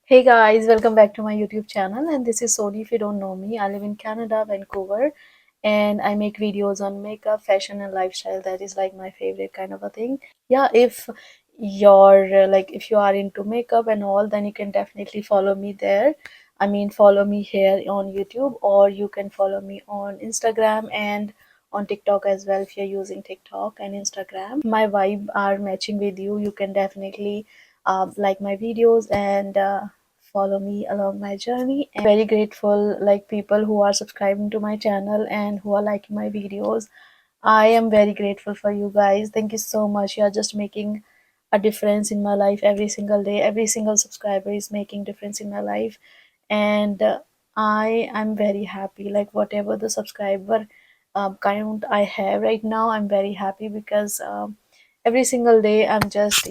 Hey guys, welcome back to my YouTube channel, and this is Sony. If you don't know me, I live in Canada, Vancouver, and I make videos on makeup, fashion and lifestyle. That is like my favorite kind of a thing. Yeah, if you're if you are into makeup and all, then you can definitely follow me there. I mean, follow me here on YouTube, or you can follow me on Instagram and on TikTok as well if you're using TikTok and Instagram. My vibe are matching with you. You can definitely like my videos and follow me along my journey. And very grateful like people who are subscribing to my channel and who are liking my videos. I am very grateful for you guys. Thank you so much. You are just making a difference in my life every single day. Every single subscriber is making difference in my life, and I am very happy. Like whatever the subscriber count I have right now, I'm very happy because every single day I'm just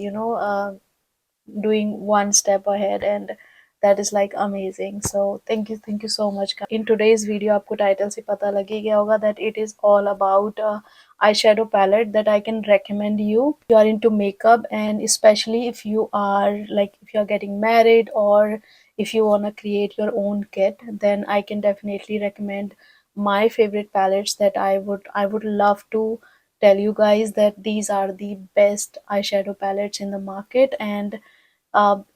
doing one step ahead, and that is like amazing. So thank you so much. In today's video आपको title से पता लग ही गया होगा that it is all about eyeshadow palette that I can recommend you. You are into makeup, and especially if you are if you are getting married, or if you want to create your own kit, then I can definitely recommend my favorite palettes that I would love to tell you guys that these are the best eyeshadow palettes in the market. And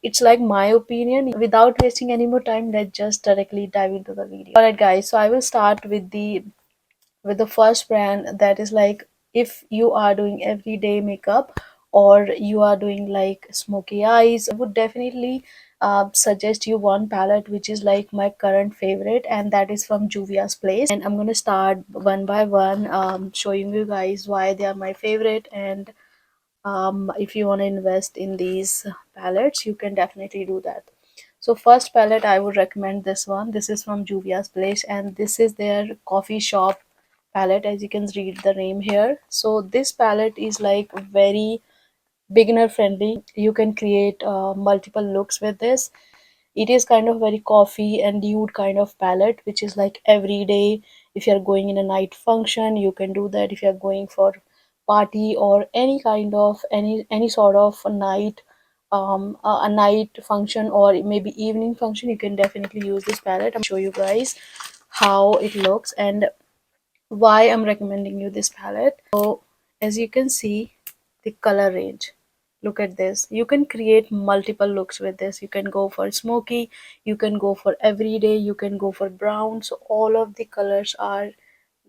it's like my opinion. Without wasting any more time, let's just directly dive into the video. All right guys, so I will start with the first brand. That is like, if you are doing everyday makeup or you are doing like smoky eyes, I would definitely suggest you one palette which is like my current favorite, and that is from Juvia's Place. And I'm gonna start one by one showing you guys why they are my favorite. And if you want to invest in these palettes, you can definitely do that. So first palette I would recommend this one. This is from Juvia's Place, and this is their coffee shop palette, as you can read the name here. So this palette is like very beginner friendly. You can create multiple looks with this. It is kind of very coffee and nude kind of palette, which is like every day. If you're going in a night function, you can do that. If you're going for party or any kind of any sort of a night a night function or maybe evening function, you can definitely use this palette. I'm show you guys how it looks and why I'm recommending you this palette. So as you can see, the color range, look at this. You can create multiple looks with this. You can go for smoky, you can go for everyday, you can go for brown. So all of the colors are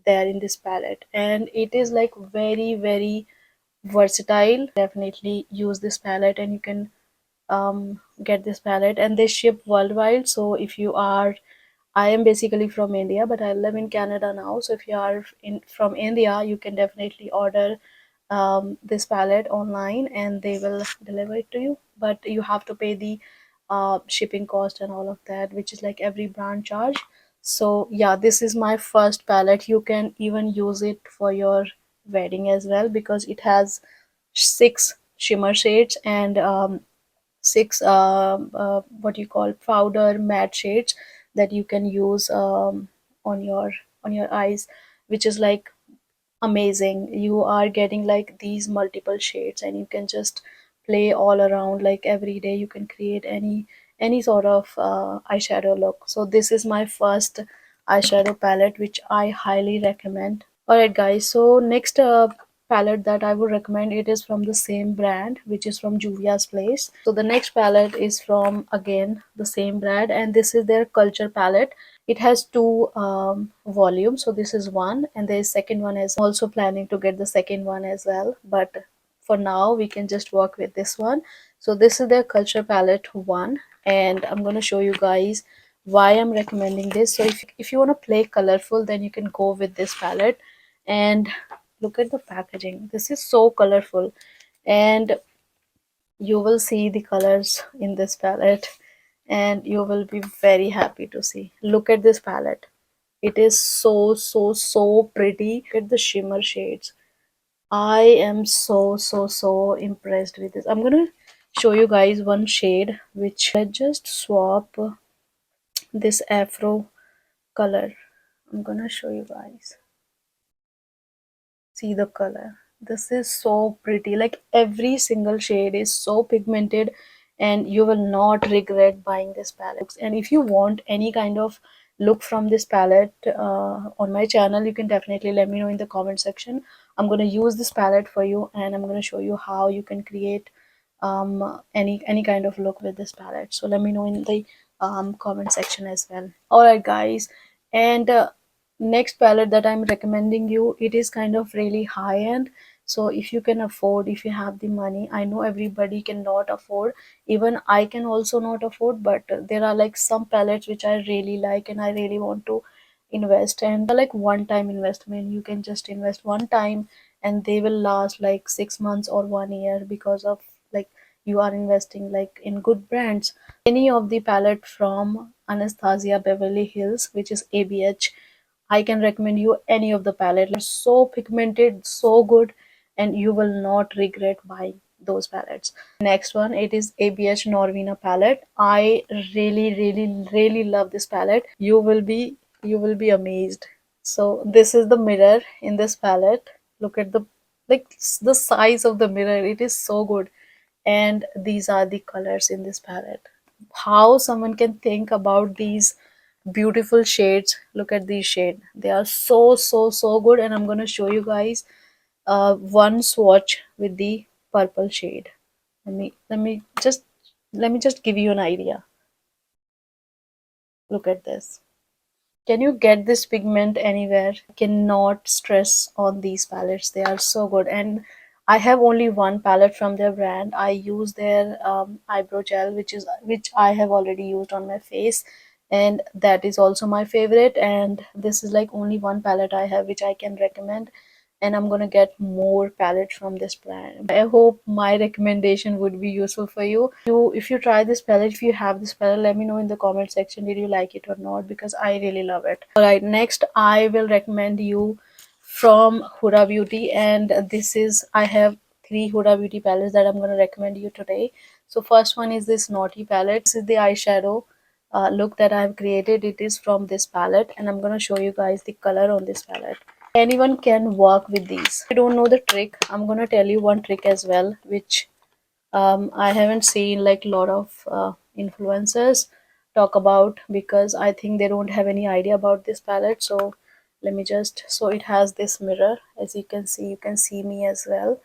there in this palette, and it is like very versatile. Definitely use this palette, and you can get this palette, and they ship worldwide. So if you are, I am basically from India, but I live in Canada now. So if you are from India, you can definitely order this palette online, and they will deliver it to you. But you have to pay the shipping cost and all of that, which is like every brand charge. So yeah, this is my first palette. You can even use it for your wedding as well, because it has 6 shimmer shades and six what you call powder matte shades that you can use on your eyes, which is like amazing. You are getting like these multiple shades, and you can just play all around. Like every day you can create any sort of eyeshadow look. So this is my first eyeshadow palette, which I highly recommend. Alright guys, so next palette that I would recommend, it is from the same brand, which is from Juvia's Place. So the next palette is from again the same brand, and this is their Culture palette. It has two volumes. So this is one, and there is second one. As also planning to get the second one as well, but for now we can just work with this one. So this is their Culture palette one, and I'm going to show you guys why I'm recommending this. So if you want to play colorful, then you can go with this palette. And look at the packaging. This is so colorful, and you will see the colors in this palette, and you will be very happy to see. Look at this palette. It is so pretty. Look at the shimmer shades. I am so impressed with this. I'm gonna show you guys one shade, which I just swap this afro color. I'm gonna show you guys. See the color. This is so pretty. Like every single shade is so pigmented, and you will not regret buying this palette. And if you want any kind of look from this palette on my channel, you can definitely let me know in the comment section. I'm going to use this palette for you, and I'm going to show you how you can create any kind of look with this palette. So let me know in the comment section as well. All right guys, and next palette that I'm recommending you, it is kind of really high end. So if you can afford, if you have the money, I know everybody cannot afford, even I can also not afford, but there are like some palettes which I really like and I really want to invest, and like one time investment. You can just invest one time and they will last like 6 months or 1 year, because of like you are investing like in good brands. Any of the palette from Anastasia Beverly Hills, which is ABH, I can recommend you any of the palette. They're so pigmented, so good, and you will not regret buying those palettes. Next one, it is ABH Norvina palette. I really love this palette. You will be amazed. So this is the mirror in this palette. Look at the the size of the mirror. It is so good. And these are the colors in this palette. How someone can think about these beautiful shades. Look at these shades. They are so good, and I'm going to show you guys one swatch with the purple shade. Let me just give you an idea. Look at this. Can you get this pigment anywhere? Cannot stress on these palettes. They are so good. And I have only one palette from their brand. I use their eyebrow gel, which I have already used on my face, and that is also my favorite. And this is like only one palette I have which I can recommend, and I'm gonna get more palettes from this brand. I hope my recommendation would be useful for you. If you try this palette, if you have this palette, let me know in the comment section did you like it or not, because I really love it. All right, next I will recommend you from Huda Beauty, and this is, I have three Huda Beauty palettes that I'm going to recommend you today. So first one is this Naughty palette. This is the eyeshadow look that I've created. It is from this palette, and I'm going to show you guys the color on this palette. Anyone can work with these. If you don't know the trick, I'm going to tell you one trick as well, which I haven't seen like a lot of influencers talk about, because I think they don't have any idea about this palette. So let me just, so it has this mirror, as you can see. You can see me as well.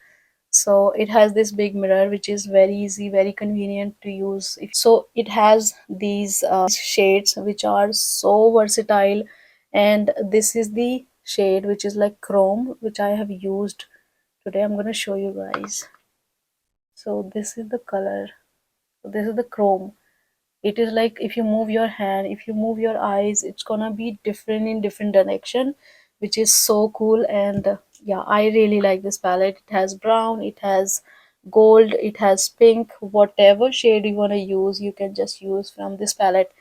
So it has this big mirror which is very easy, very convenient to use. So it has these shades which are so versatile, and this is the shade which is like chrome, which I have used today. I'm going to show you guys. So this is the color. So this is the chrome. It is like if you move your hand, if you move your eyes, it's gonna be different in different direction, which is so cool. And yeah, I really like this palette. It has brown, it has gold, it has pink. Whatever shade you want to use, you can just use from this palette.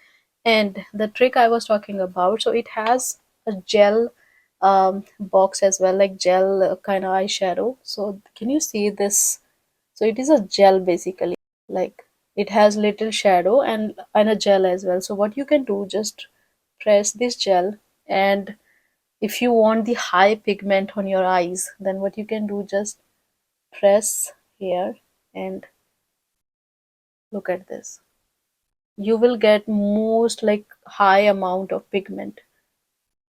And the trick I was talking about, so it has a gel box as well, like gel kind of eyeshadow. So can you see this? So it is a gel basically, like it has little shadow and a gel as well. So what you can do, just press this gel, and if you want the high pigment on your eyes, then what you can do, just press here and look at this. You will get most like high amount of pigment.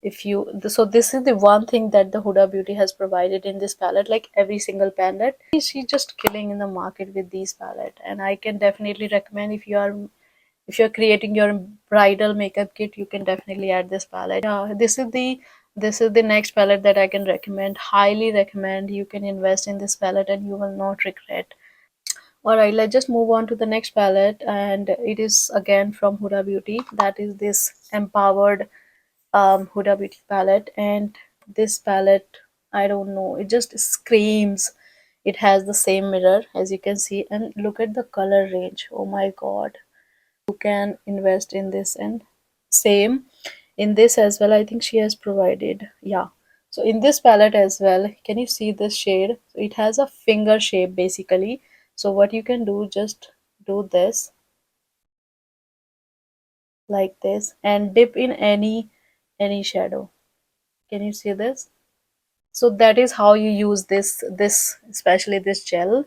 If you, so this is the one thing that the Huda Beauty has provided in this palette. Like every single palette, she's just killing in the market with these palette. And I can definitely recommend, if you're creating your bridal makeup kit, you can definitely add this palette. Yeah, this is the next palette that I can recommend, highly recommend. You can invest in this palette and you will not regret. All right, let's just move on to the next palette, and it is again from Huda Beauty. That is this Empowered Huda Beauty palette. And this palette, I don't know, it just screams. It has the same mirror, as you can see, and look at the color range. Oh my god, you can invest in this. And same in this as well, I think she has provided, yeah. So in this palette as well, can you see this shade? So it has a finger shape basically. So what you can do, just do this, like this, and dip in any shadow. Can you see this? So that is how you use this, especially this gel,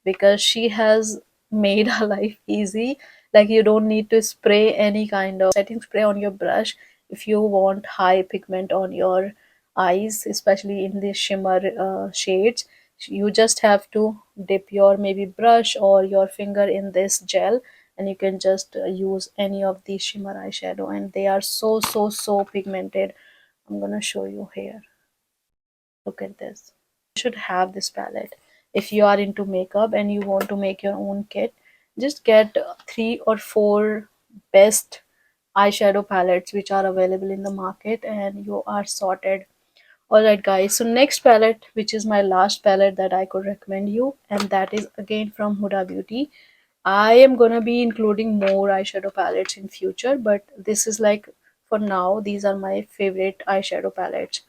because she has made our life easy. Like you don't need to spray any kind of setting spray on your brush if you want high pigment on your eyes, especially in the shimmer shades. You just have to dip your maybe brush or your finger in this gel, and you can just use any of the shimmer eyeshadow, and they are so pigmented. I'm gonna show you here. Look at this. You should have this palette. If you are into makeup and you want to make your own kit, just get 3 or 4 best eyeshadow palettes which are available in the market, and you are sorted. Alright guys, so next palette, which is my last palette that I could recommend you, and that is again from Huda Beauty. I am gonna be including more eyeshadow palettes in future, but this is like, for now, these are my favorite eyeshadow palettes.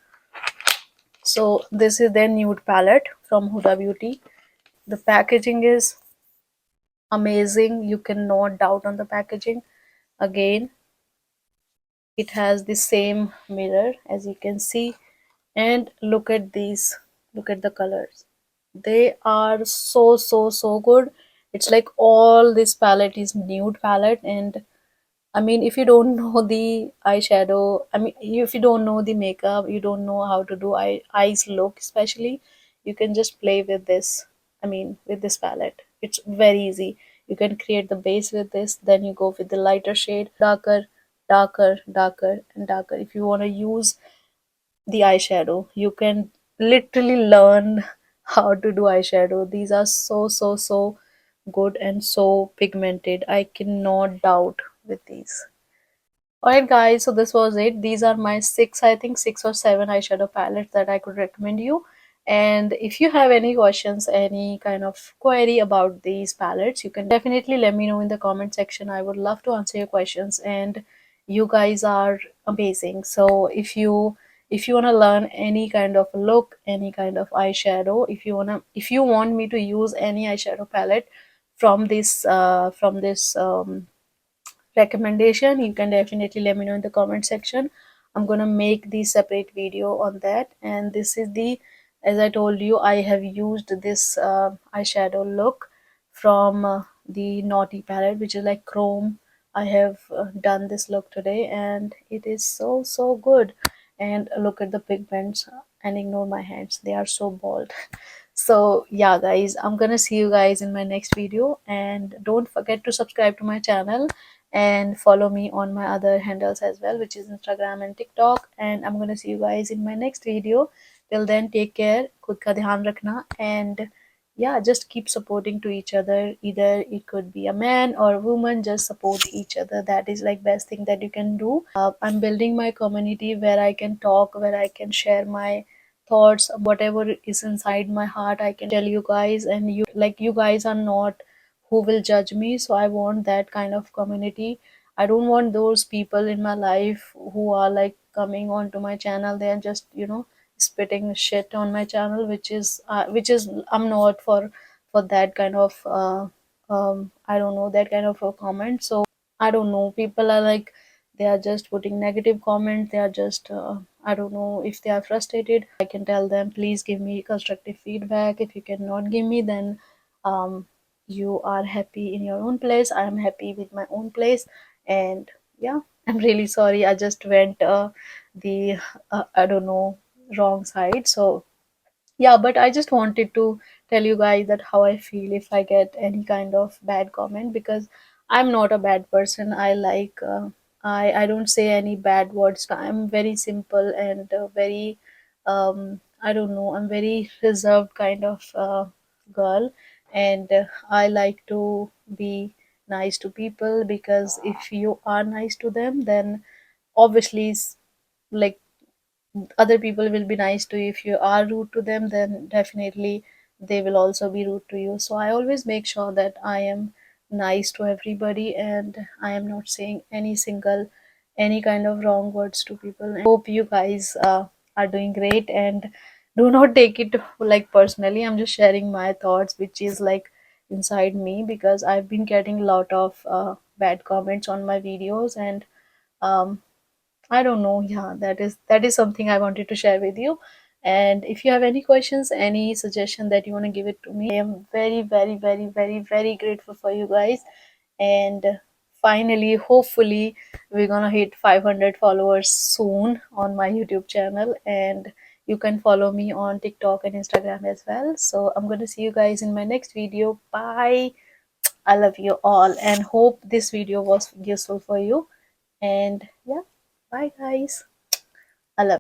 So this is their nude palette from Huda Beauty. The packaging is amazing. You cannot doubt on the packaging. Again, it has the same mirror as you can see. And look at these. Look at the colors. They are so good. It's like all this palette is nude palette, and I mean, if you don't know the eyeshadow, I mean, if you don't know the makeup, you don't know how to do eyes look, especially, you can just play with this. I mean, with this palette. It's very easy. You can create the base with this, then you go with the lighter shade, darker, darker, and darker. If you want to use the eyeshadow, you can literally learn how to do eyeshadow. These are so good and so pigmented. I cannot doubt with these. Alright guys, so this was it. These are my six, I think 6 or 7 eyeshadow palettes that I could recommend you. And if you have any questions, any kind of query about these palettes, you can definitely let me know in the comment section. I would love to answer your questions, and you guys are amazing. So if you want to learn any kind of look, any kind of eyeshadow, if you want me to use any eyeshadow palette from this recommendation, you can definitely let me know in the comment section. I'm gonna make the separate video on that. And this is the, as I told you, I have used this eyeshadow look from the Naughty palette, which is like chrome. I have done this look today, and it is so good. And look at the pigments, and ignore my hands, they are so bald. So yeah guys, I'm gonna see you guys in my next video, and don't forget to subscribe to my channel and follow me on my other handles as well, which is Instagram and TikTok. And I'm gonna see you guys in my next video. Till then, take care, खुद का ध्यान रखना, and yeah, just keep supporting to each other. Either it could be a man or a woman, just support each other. That is like best thing that you can do. I'm building my community where I can talk, where I can share my thoughts, whatever is inside my heart I can tell you guys, and you guys are not who will judge me. So I want that kind of community. I don't want those people in my life who are like coming onto my channel, they are just spitting shit on my channel, which is I'm not for that kind of I don't know, that kind of a comment. So I don't know, people are like, they are just putting negative comments. They are just I don't know, if they are frustrated, I can tell them, please give me constructive feedback. If you cannot give me, then um you are happy in your own place, I am happy with my own place. And yeah, I'm really sorry, I just went the I don't know, wrong side. So yeah, but I just wanted to tell you guys that how I feel if I get any kind of bad comment, because I'm not a bad person. I like I don't say any bad words. I'm very simple and very I don't know, I'm very reserved kind of girl. And I like to be nice to people, because if you are nice to them, then obviously like other people will be nice to you. If you are rude to them, then definitely they will also be rude to you. So I always make sure that I am nice to everybody, and I am not saying any kind of wrong words to people. And hope you guys are doing great, and do not take it like personally. I'm just sharing my thoughts, which is like inside me, because I've been getting a lot of bad comments on my videos. And um I don't know. Yeah, that is something I wanted to share with you. And if you have any questions, any suggestion that you want to give it to me, I am very, very, very, very, very grateful for you guys. And finally, hopefully, we're gonna hit 500 followers soon on my YouTube channel. And you can follow me on TikTok and Instagram as well. So I'm gonna see you guys in my next video. Bye. I love you all and hope this video was useful for you. And yeah, bye guys.